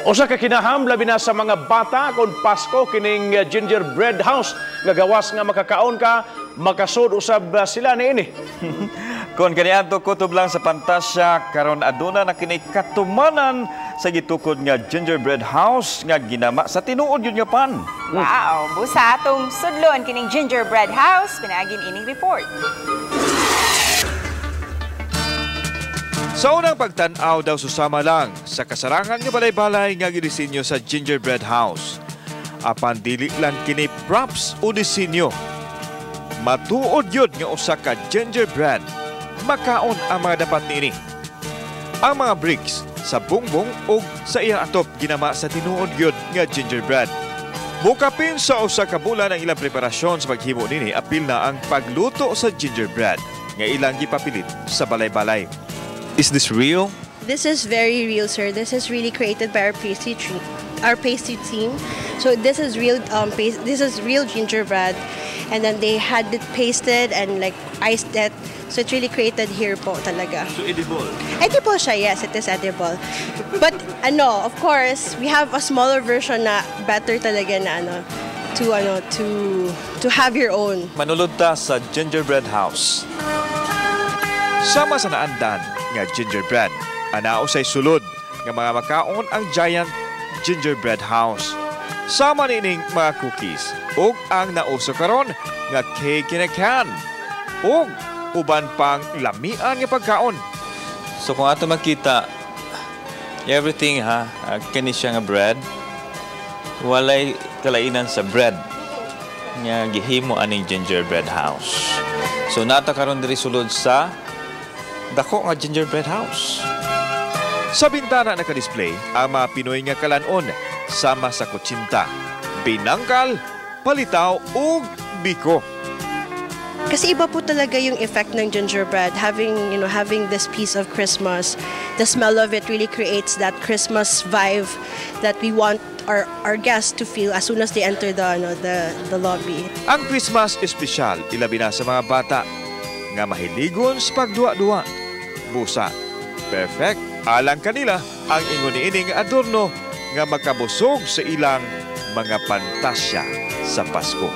Usa ka kinaham labi na sa mga bata kung Pasko kining gingerbread house nga gawas nga makakaon ka, makasud usab sila niini. Kung kaniadto kutob lang sa pantasya karon aduna na kini katumanan sa gitukod nga gingerbread house nga ginama sa tinuod yun nga pan. Wow, busa atong sudlon kining gingerbread house pinagin ining report. Sa unang pagtan-aw daw susama lang sa kasarangan nga balay-balay nga gidisenyo sa gingerbread house. Apan dili lang kini props o disenyo. Matuod yun nga usa ka gingerbread. Makaon ang mga dapat niini. Ang mga bricks sa bungbong o sa iyang atop ginama sa tinuod yun nga gingerbread. Bukapin sa usa ka bulan ang ilang preparasyon sa paghimo nini apil na ang pagluto sa gingerbread nga ilang gipapilit sa balay-balay. Is this real? This is very real, sir. This is really created by our pastry team. So this is real. This is real gingerbread, and then they had it pasted and like iced it. So it's really created here po talaga. So edible? Edible siya, yes, it is edible. But of course, we have a smaller version na better talaga na to have your own. Manulod ta sa gingerbread house. Sama sa naandan nga gingerbread, anao say sulod nga mga makaon ang giant gingerbread house. Sama nining mga cookies ug ang nauso karon nga cake in a can ug uban pang lamian nga pagkaon. So kung ato makita everything kani siya nga bread, walay kalainan sa bread nga gihimo aning gingerbread house. So nata karon diri sulod sa dako nga gingerbread house. Sa bintana naka-display ang mga Pinoy nga kalanon sama sa kutsinta, binangkal, palitaw ug biko. Kasi iba po talaga yung effect ng gingerbread. Having this piece of Christmas, the smell of it really creates that Christmas vibe that we want our guests to feel as soon as they enter the lobby. Ang Christmas espesyal ilabi na sa mga bata nga mahiligon sa pagduwa-duwa. Busa, perfect alang kanila ang ingon niining adorno nga makabusog sa ilang mga pantasya sa Pasko.